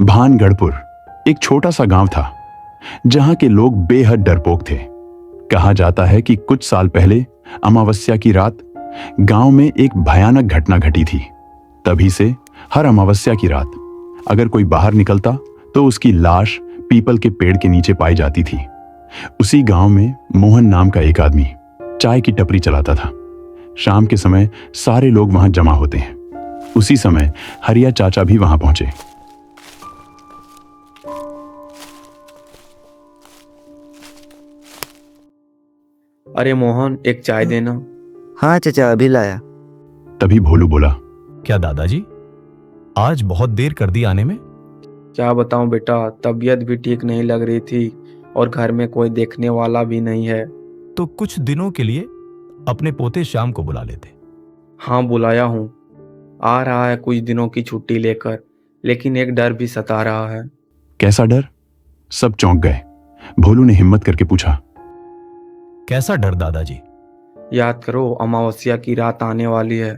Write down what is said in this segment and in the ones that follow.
भानगढ़पुर एक छोटा सा गांव था जहां के लोग बेहद डरपोक थे। कहा जाता है कि कुछ साल पहले अमावस्या की रात गांव में एक भयानक घटना घटी थी। तभी से हर अमावस्या की रात अगर कोई बाहर निकलता तो उसकी लाश पीपल के पेड़ के नीचे पाई जाती थी। उसी गांव में मोहन नाम का एक आदमी चाय की टपरी चलाता था। शाम के समय सारे लोग वहां जमा होते हैं। उसी समय हरिया चाचा भी वहां पहुंचे। अरे मोहन, एक चाय देना। हाँ चाचा, अभी लाया। तभी भोलू बोला, क्या दादाजी, आज बहुत देर कर दी आने में? क्या बताऊं बेटा, तबीयत भी ठीक नहीं लग रही थी और घर में कोई देखने वाला भी नहीं है। तो कुछ दिनों के लिए अपने पोते श्याम को बुला लेते। हाँ, बुलाया हूँ। आ रहा है कुछ दिनों की छुट्टी लेकर, लेकिन एक डर भी सता रहा है। कैसा डर? सब चौंक गए। भोलू ने हिम्मत करके पूछा, कैसा डर दादाजी? याद करो, अमावस्या की रात आने वाली है।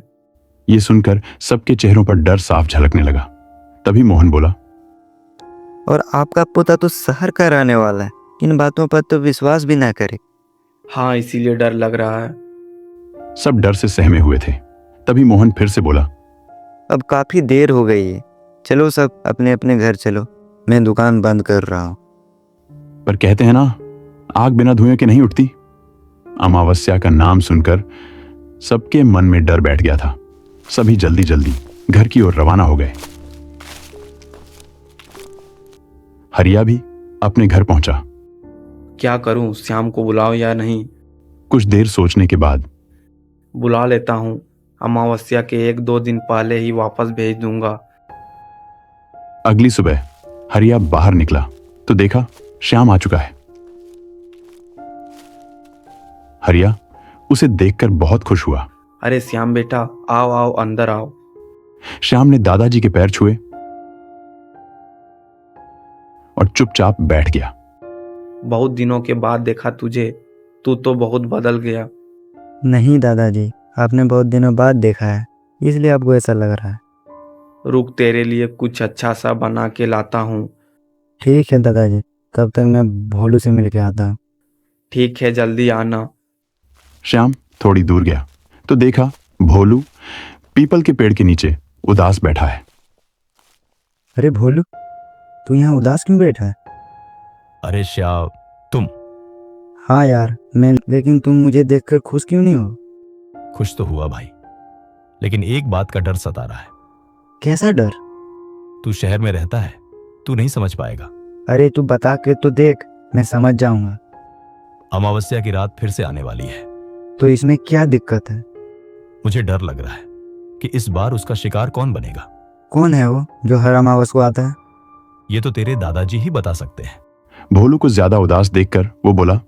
ये सुनकर सबके चेहरों पर डर साफ झलकने लगा। तभी मोहन बोला, और आपका पोता तो शहर का रहने वाला है, इन बातों पर तो विश्वास भी ना करे। हाँ, इसीलिए डर लग रहा है। सब डर से सहमे हुए थे। तभी मोहन फिर से बोला, अब काफी देर हो गई है, चलो सब अपने अपने घर चलो, मैं दुकान बंद कर रहा हूँ। पर कहते हैं ना, आग बिना धुएं के नहीं उठती। अमावस्या का नाम सुनकर सबके मन में डर बैठ गया था। सभी जल्दी जल्दी घर की ओर रवाना हो गए। हरिया भी अपने घर पहुंचा। क्या करूं, श्याम को बुलाओ या नहीं? कुछ देर सोचने के बाद बुला लेता हूँ। अमावस्या के 1-2 दिन पहले ही वापस भेज दूंगा। अगली सुबह हरिया बाहर निकला तो देखा श्याम आ चुका है। हरिया उसे देखकर बहुत खुश हुआ। अरे श्याम बेटा, आओ आओ, अंदर आओ। श्याम ने दादाजी के पैर छुए और चुपचाप बैठ गया। बहुत दिनों के बाद देखा तुझे, तू तो बहुत बदल गया। नहीं दादाजी, आपने बहुत दिनों बाद देखा है, इसलिए आपको ऐसा लग रहा है। रुक, तेरे लिए कुछ अच्छा सा बना के लाता हूँ। ठीक है दादाजी, तब तक मैं भोलू से मिल के आता हूँ। ठीक है, जल्दी आना। श्याम थोड़ी दूर गया तो देखा भोलू पीपल के पेड़ के नीचे उदास बैठा है। अरे भोलू, तू यहाँ उदास क्यों बैठा है? अरे श्याम, तुम? हाँ यार, लेकिन तुम मुझे देखकर खुश क्यों नहीं हो? खुश तो हुआ भाई, लेकिन एक बात का डर सता रहा है। कैसा डर? तू शहर में रहता है, तू नहीं समझ पाएगा। अरे तू बता के तो देख, मैं समझ जाऊंगा। अमावस्या की रात फिर से आने वाली है। तो इसमें क्या दिक्कत है? मुझे डर लग रहा है कि इस बार उसका शिकार कौन बनेगा। कौन है वो जो हर अमावस को आता है? ये तो तेरे दादाजी ही बता सकते हैं। भोलू को ज्यादा उदास देखकर वो बोला,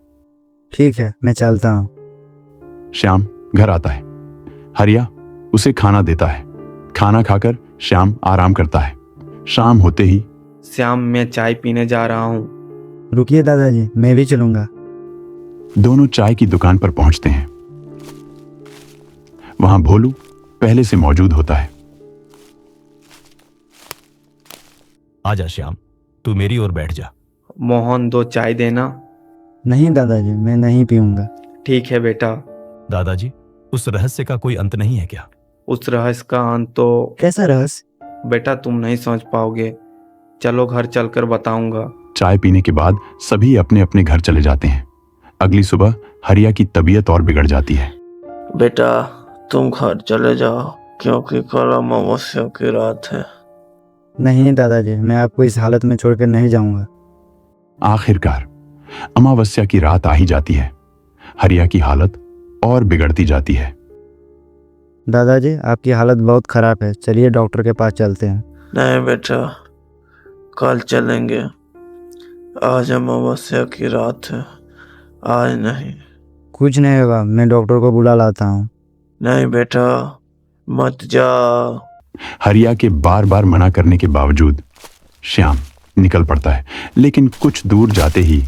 ठीक है, मैं चलता हूँ। श्याम घर आता है। हरिया उसे खाना देता है। खाना खाकर श्याम आराम करता है। शाम होते ही श्याम, मैं चाय पीने जा रहा हूँ। रुकिए दादाजी, मैं भी चलूंगा। दोनों चाय की दुकान पर पहुंचते हैं। वहां भोलू पहले से मौजूद होता है। आजा श्याम, तू मेरी ओर बैठ जा। मोहन, 2 चाय देना। नहीं दादाजी, मैं नहीं पीऊंगा। ठीक है बेटा। दादाजी, उस रहस्य का कोई अंत नहीं है क्या? उस रहस्य का अंत तो कैसा रहस्य? बेटा तुम नहीं समझ पाओगे। चलो घर चलकर बताऊंगा। चाय पीने के बाद सभी अपने अपने घर चले जाते हैं। अगली सुबह हरिया की तबीयत और बिगड़ जाती है। बेटा, तुम घर चले जाओ, क्योंकि कल अमावस्या की रात है। नहीं दादाजी, मैं आपको इस हालत में छोड़कर नहीं जाऊंगा। आखिरकार अमावस्या की रात आ ही जाती है। हरिया की हालत और बिगड़ती जाती है। दादाजी, आपकी हालत बहुत खराब है, चलिए डॉक्टर के पास चलते हैं। नहीं बेटा, कल चलेंगे। आज अमावस्या की रात है, आज नहीं। कुछ नहीं होगा, मैं डॉक्टर को बुला लाता हूँ। नहीं बेटा, मत जा। हरिया के बार बार मना करने के बावजूद श्याम निकल पड़ता है। लेकिन कुछ दूर जाते ही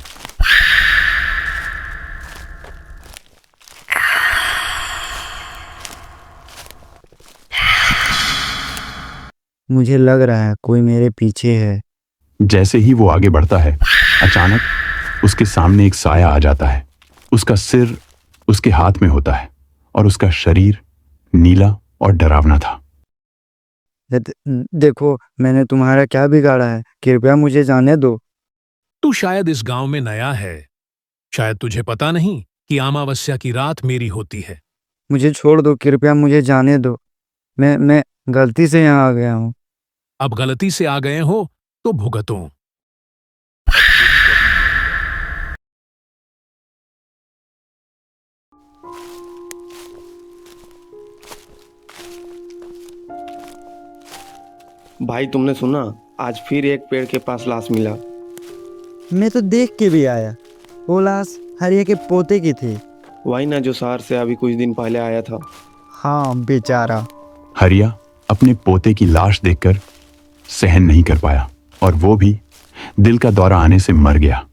मुझे लग रहा है कोई मेरे पीछे है। जैसे ही वो आगे बढ़ता है, अचानक उसके सामने एक साया आ जाता है। उसका सिर उसके हाथ में होता है और उसका शरीर नीला और डरावना था। देखो, मैंने तुम्हारा क्या बिगाड़ा है? कृपया मुझे जाने दो। तू शायद इस गांव में नया है। शायद तुझे पता नहीं कि अमावस्या की रात मेरी होती है। मुझे छोड़ दो, कृपया मुझे जाने दो। मैं गलती से यहाँ आ गया हूँ। अब गलती से आ गए हो तो भुगतो। भाई तुमने सुना, आज फिर एक पेड़ के पास लाश मिला। मैं तो देख के भी आया। वो लाश हरिया के पोते की थी। वही ना जो शहर से अभी कुछ दिन पहले आया था। हाँ, बेचारा। हरिया अपने पोते की लाश देखकर सहन नहीं कर पाया और वो भी दिल का दौरा आने से मर गया।